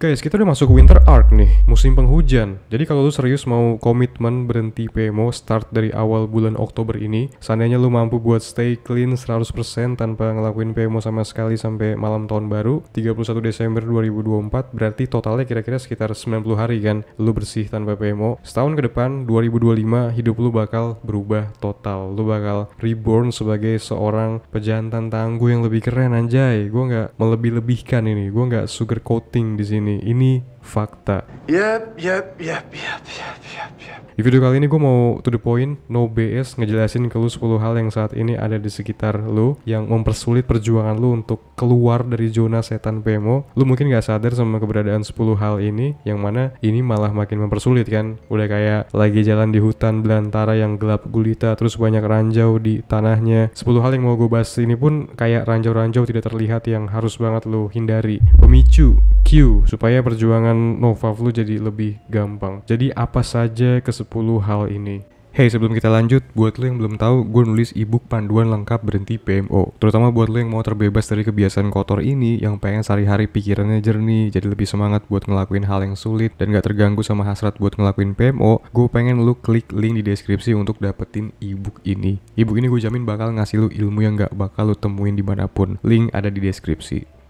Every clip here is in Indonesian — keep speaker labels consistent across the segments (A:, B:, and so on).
A: Guys, kita udah masuk winter arc nih, musim penghujan. Jadi kalau lu serius mau komitmen berhenti PMO start dari awal bulan Oktober ini, seandainya lu mampu buat stay clean 100% tanpa ngelakuin PMO sama sekali sampai malam tahun baru 31 Desember 2024, berarti totalnya kira-kira sekitar 90 hari kan lu bersih tanpa PMO. Setahun ke depan 2025 hidup lu bakal berubah total. Lu bakal reborn sebagai seorang pejantan tangguh yang lebih keren, anjay. Gue nggak melebih-lebihkan ini, gue nggak sugar coating di sini. Ini fakta.
B: Yap.
A: Di video kali ini gue mau to the point, no BS, ngejelasin ke lu 10 hal yang saat ini ada di sekitar lu yang mempersulit perjuangan lu untuk keluar dari zona setan PMO. Lu mungkin gak sadar sama keberadaan 10 hal ini, yang mana ini malah makin mempersulit kan. Udah kayak lagi jalan di hutan belantara yang gelap gulita, terus banyak ranjau di tanahnya. 10 hal yang mau gue bahas ini pun kayak ranjau-ranjau tidak terlihat yang harus banget lu hindari. Pemicu Q supaya perjuangan Nova Flu jadi lebih gampang. Jadi apa saja ke 10 hal ini? Hey, sebelum kita lanjut, buat lo yang belum tahu, gue nulis ebook panduan lengkap berhenti PMO. Terutama buat lo yang mau terbebas dari kebiasaan kotor ini, yang pengen sehari-hari pikirannya jernih, jadi lebih semangat buat ngelakuin hal yang sulit dan gak terganggu sama hasrat buat ngelakuin PMO. Gue pengen lo klik link di deskripsi untuk dapetin ebook ini. Ebook ini gue jamin bakal ngasih lo ilmu yang gak bakal lo temuin dimanapun. Link ada di deskripsi.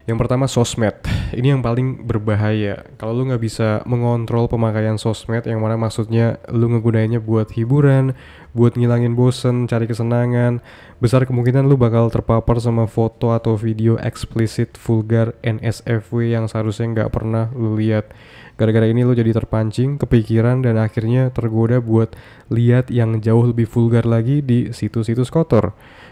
A: Yang pertama, sosmed. Ini yang paling berbahaya. Kalau lu nggak bisa mengontrol pemakaian sosmed, yang mana maksudnya lu ngegunainnya buat hiburan, buat ngilangin bosen, cari kesenangan, besar kemungkinan lu bakal terpapar sama foto atau video eksplisit, vulgar, NSFW yang seharusnya nggak pernah lu lihat. Gara-gara ini lu jadi terpancing, kepikiran, dan akhirnya tergoda buat lihat yang jauh lebih vulgar lagi di situs-situs kotor.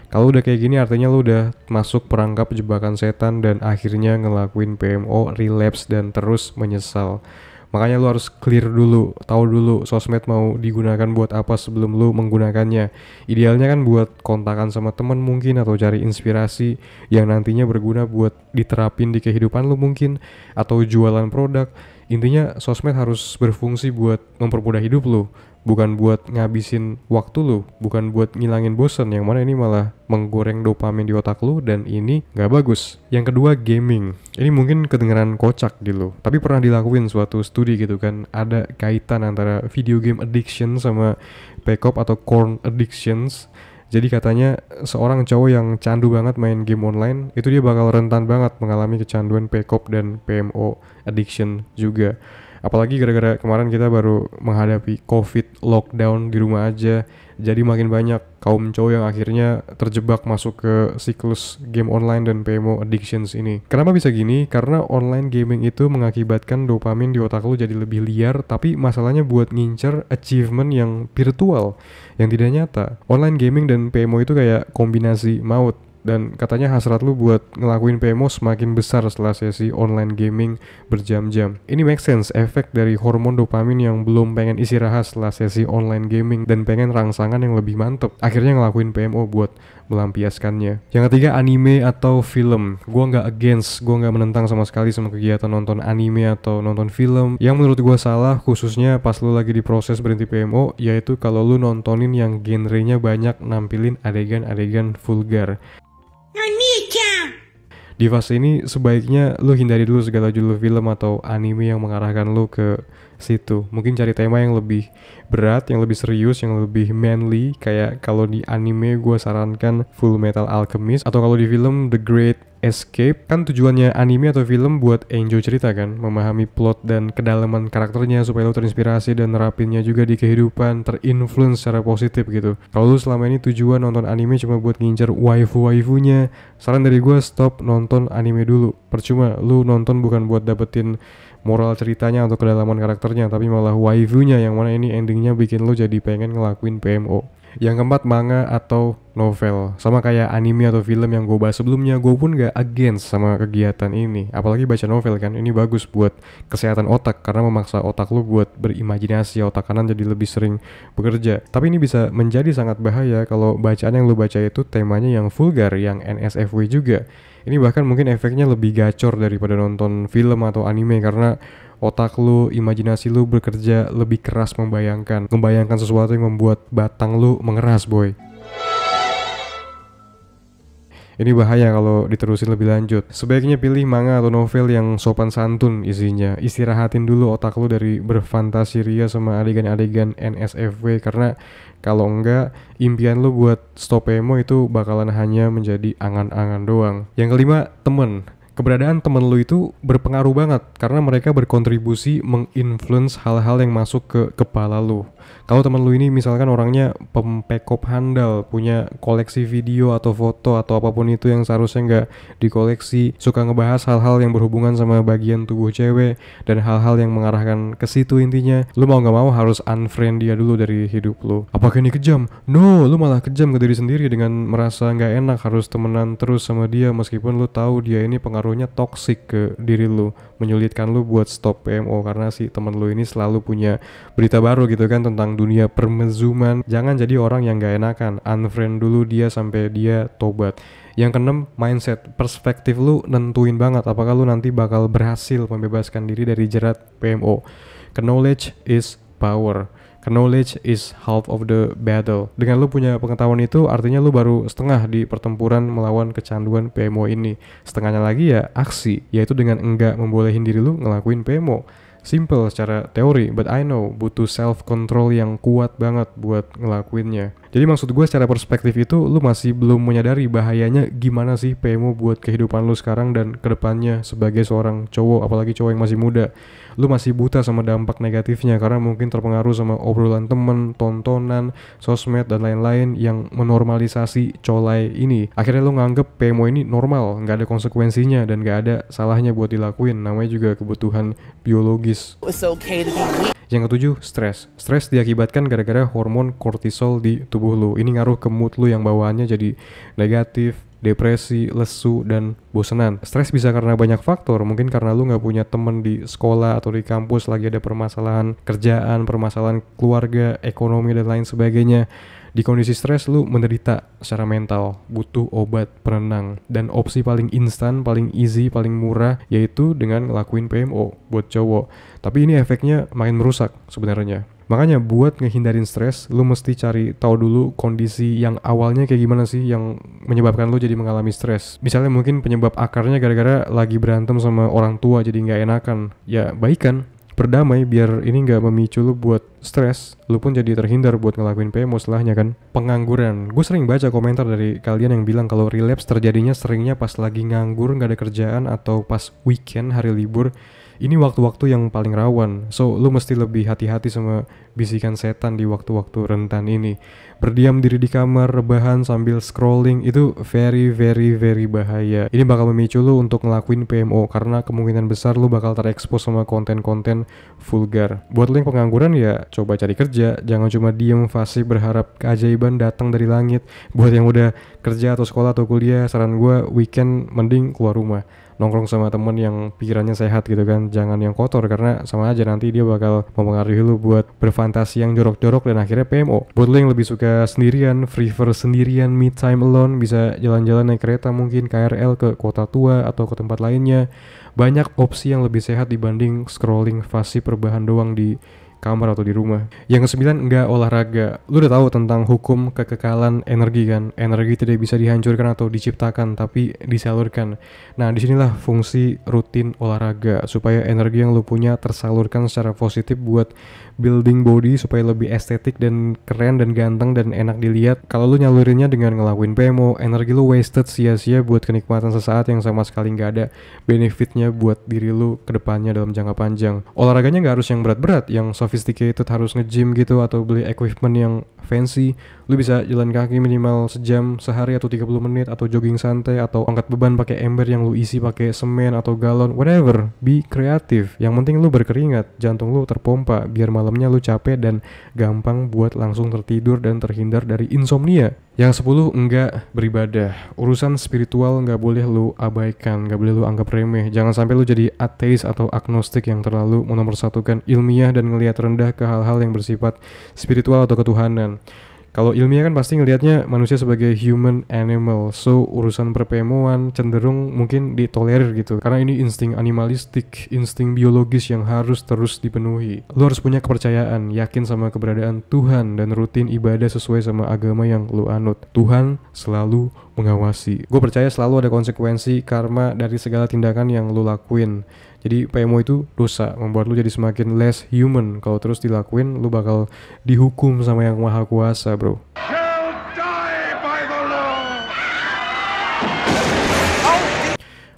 A: Kalau udah kayak gini artinya lu udah masuk perangkap jebakan setan dan akhirnya ngelakuin PMO, relapse, dan terus menyesal. Makanya lu harus clear dulu, tahu dulu sosmed mau digunakan buat apa sebelum lu menggunakannya. Idealnya kan buat kontakan sama temen mungkin, atau cari inspirasi yang nantinya berguna buat diterapin di kehidupan lu mungkin, atau jualan produk. Intinya sosmed harus berfungsi buat mempermudah hidup lu, bukan buat ngabisin waktu lu, bukan buat ngilangin bosen, yang mana ini malah menggoreng dopamin di otak lu dan ini gak bagus. Yang kedua, gaming. Ini mungkin kedengeran kocak di lu, tapi pernah dilakuin suatu studi gitu kan, ada kaitan antara video game addiction sama PCOP atau corn addictions. Jadi katanya seorang cowok yang candu banget main game online, itu dia bakal rentan banget mengalami kecanduan PCOP dan PMO addiction juga. Apalagi gara-gara kemarin kita baru menghadapi COVID, lockdown di rumah aja. Jadi makin banyak kaum cowok yang akhirnya terjebak masuk ke siklus game online dan PMO addictions ini. Kenapa bisa gini? Karena online gaming itu mengakibatkan dopamin di otak lu jadi lebih liar, tapi masalahnya buat ngincer achievement yang virtual, yang tidak nyata. Online gaming dan PMO itu kayak kombinasi maut. Dan katanya hasrat lu buat ngelakuin PMO semakin besar setelah sesi online gaming berjam-jam. Ini make sense, efek dari hormon dopamin yang belum pengen istirahat setelah sesi online gaming dan pengen rangsangan yang lebih mantep. Akhirnya ngelakuin PMO buat melampiaskannya. Yang ketiga, anime atau film. Gua nggak against, gua nggak menentang sama sekali sama kegiatan nonton anime atau nonton film. Yang menurut gua salah, khususnya pas lu lagi di proses berhenti PMO, yaitu kalau lu nontonin yang genrenya banyak nampilin adegan-adegan vulgar. Di fase ini sebaiknya lu hindari dulu segala judul film atau anime yang mengarahkan lu ke situ. Mungkin cari tema yang lebih berat, yang lebih serius, yang lebih manly. Kayak kalau di anime gue sarankan Full Metal Alchemist, atau kalau di film The Great Escape. Kan tujuannya anime atau film buat enjoy cerita kan, memahami plot dan kedalaman karakternya supaya lu terinspirasi dan nerapinnya juga di kehidupan, terinfluence secara positif gitu. Kalau lu selama ini tujuan nonton anime cuma buat ngincer waifu-waifunya, saran dari gue stop nonton anime dulu. Percuma, lu nonton bukan buat dapetin moral ceritanya atau kedalaman karakternya, tapi malah waifunya, yang mana ini endingnya bikin lu jadi pengen ngelakuin PMO. Yang keempat, manga atau novel. Sama kayak anime atau film yang gue bahas sebelumnya, gue pun gak against sama kegiatan ini. Apalagi baca novel kan, ini bagus buat kesehatan otak karena memaksa otak lu buat berimajinasi, otak kanan jadi lebih sering bekerja. Tapi ini bisa menjadi sangat bahaya kalau bacaan yang lu baca itu temanya yang vulgar, yang NSFW juga. Ini bahkan mungkin efeknya lebih gacor daripada nonton film atau anime, karena otak lu, imajinasi lu bekerja lebih keras membayangkan sesuatu yang membuat batang lu mengeras, boy. Ini bahaya kalau diterusin lebih lanjut. Sebaiknya pilih manga atau novel yang sopan santun isinya. Istirahatin dulu otak lu dari berfantasi ria sama adegan-adegan NSFW, karena kalau enggak, impian lu buat stop emo itu bakalan hanya menjadi angan-angan doang. Yang kelima, temen. Keberadaan temen lu itu berpengaruh banget karena mereka berkontribusi menginfluence hal-hal yang masuk ke kepala lu. Kalau temen lu ini misalkan orangnya pempekop handal, punya koleksi video atau foto atau apapun itu yang seharusnya nggak dikoleksi, suka ngebahas hal-hal yang berhubungan sama bagian tubuh cewek dan hal-hal yang mengarahkan ke situ, intinya lu mau nggak mau harus unfriend dia dulu dari hidup lu. Apakah ini kejam? No, lu malah kejam ke diri sendiri dengan merasa nggak enak harus temenan terus sama dia meskipun lu tahu dia ini pengaruhnya toksik ke diri lu, menyulitkan lu buat stop PMO karena si temen lu ini selalu punya berita baru gitu kan tentang dunia permezuman. Jangan jadi orang yang gak enakan, unfriend dulu dia sampai dia tobat. Yang keenam, mindset. Perspektif lu nentuin banget apakah lu nanti bakal berhasil membebaskan diri dari jerat PMO. Knowledge is power. Knowledge is half of the battle. Dengan lu punya pengetahuan itu artinya lu baru setengah di pertempuran melawan kecanduan PMO ini. Setengahnya lagi ya aksi, yaitu dengan enggak membolehin diri lu ngelakuin PMO. Simple secara teori, but I know butuh self control yang kuat banget buat ngelakuinnya. Jadi maksud gue secara perspektif itu lu masih belum menyadari bahayanya gimana sih PMO buat kehidupan lu sekarang dan kedepannya sebagai seorang cowok, apalagi cowok yang masih muda. Lu masih buta sama dampak negatifnya karena mungkin terpengaruh sama obrolan temen, tontonan, sosmed dan lain-lain yang menormalisasi colai ini. Akhirnya lu nganggep PMO ini normal, nggak ada konsekuensinya dan nggak ada salahnya buat dilakuin. Namanya juga kebutuhan biologis. Yang ketujuh, stres. Stres diakibatkan gara-gara hormon kortisol di tubuh lu. Ini ngaruh ke mood lu yang bawaannya jadi negatif, depresi, lesu, dan bosenan. Stres bisa karena banyak faktor, mungkin karena lu gak punya temen di sekolah atau di kampus, lagi ada permasalahan kerjaan, permasalahan keluarga, ekonomi, dan lain sebagainya. Di kondisi stres lu menderita secara mental, butuh obat penenang, dan opsi paling instan, paling easy, paling murah yaitu dengan ngelakuin PMO buat cowok. Tapi ini efeknya makin merusak sebenarnya. Makanya buat ngehindarin stres, lu mesti cari tahu dulu kondisi yang awalnya kayak gimana sih yang menyebabkan lu jadi mengalami stres. Misalnya mungkin penyebab akarnya gara-gara lagi berantem sama orang tua jadi nggak enakan. Ya baikan, berdamai biar ini nggak memicu lu buat stres, lu pun jadi terhindar buat ngelakuin PMO setelahnya kan. Pengangguran, gue sering baca komentar dari kalian yang bilang kalau relapse terjadinya seringnya pas lagi nganggur, nggak ada kerjaan atau pas weekend, hari libur. Ini waktu-waktu yang paling rawan, so lu mesti lebih hati-hati sama bisikan setan di waktu-waktu rentan ini. Berdiam diri di kamar, rebahan sambil scrolling itu very bahaya. Ini bakal memicu lu untuk ngelakuin PMO karena kemungkinan besar lu bakal terekspos sama konten-konten vulgar. Buat lu yang pengangguran ya coba cari kerja, jangan cuma diem fasih berharap keajaiban datang dari langit. Buat yang udah kerja atau sekolah atau kuliah, saran gue weekend mending keluar rumah, nongkrong sama temen yang pikirannya sehat gitu kan, jangan yang kotor karena sama aja nanti dia bakal mempengaruhi lu buat berfantasi yang jorok-jorok dan akhirnya PMO. Buat lu yang lebih suka sendirian, prefer sendirian, me time alone, bisa jalan-jalan naik kereta mungkin KRL ke kota tua atau ke tempat lainnya. Banyak opsi yang lebih sehat dibanding scrolling fasih perbahan doang di kamar atau di rumah. Yang kesembilan, enggak olahraga. Lu udah tahu tentang hukum kekekalan energi kan? Energi tidak bisa dihancurkan atau diciptakan, tapi disalurkan. Nah, disinilah fungsi rutin olahraga supaya energi yang lu punya tersalurkan secara positif buat building body supaya lebih estetik dan keren dan ganteng dan enak dilihat. Kalau lu nyalurinnya dengan ngelakuin PMO, energi lu wasted sia-sia buat kenikmatan sesaat yang sama sekali nggak ada benefitnya buat diri lu kedepannya dalam jangka panjang. Olahraganya nggak harus yang berat-berat, yang sophisticated harus nge-gym gitu atau beli equipment yang fancy. Lu bisa jalan kaki minimal sejam sehari atau 30 menit atau jogging santai atau angkat beban pakai ember yang lu isi pakai semen atau galon, whatever. Be kreatif. Yang penting lu berkeringat, jantung lu terpompa biar malamnya lu capek dan gampang buat langsung tertidur dan terhindar dari insomnia. Yang 10, enggak beribadah. Urusan spiritual enggak boleh lu abaikan, enggak boleh lu anggap remeh. Jangan sampai lu jadi ateis atau agnostik yang terlalu menomorsatukan ilmiah dan ngelihat rendah ke hal-hal yang bersifat spiritual atau ketuhanan. Kalau ilmiah kan pasti ngelihatnya manusia sebagai human animal, so urusan perpemoan cenderung mungkin ditolerir gitu, karena ini insting animalistik, insting biologis yang harus terus dipenuhi. Lu harus punya kepercayaan, yakin sama keberadaan Tuhan dan rutin ibadah sesuai sama agama yang lu anut. Tuhan selalu mengawasi. Gue percaya selalu ada konsekuensi karma dari segala tindakan yang lu lakuin. Jadi PMO itu dosa, membuat lu jadi semakin less human. Kalau terus dilakuin, lu bakal dihukum sama yang maha kuasa, bro.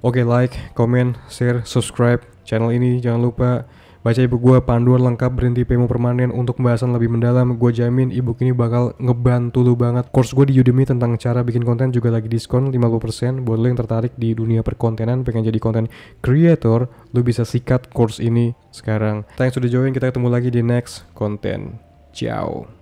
A: Oke, like, comment, share, subscribe channel ini. Jangan lupa baca ebook gue Panduan Lengkap Berhenti PMO Permanen untuk pembahasan lebih mendalam. Gue jamin ebook ini bakal ngebantu lu banget. Course gue di Udemy tentang cara bikin konten juga lagi diskon 50%. Buat lu yang tertarik di dunia perkontenan, pengen jadi content creator, lu bisa sikat course ini sekarang. Thanks sudah join, kita ketemu lagi di next konten. Ciao.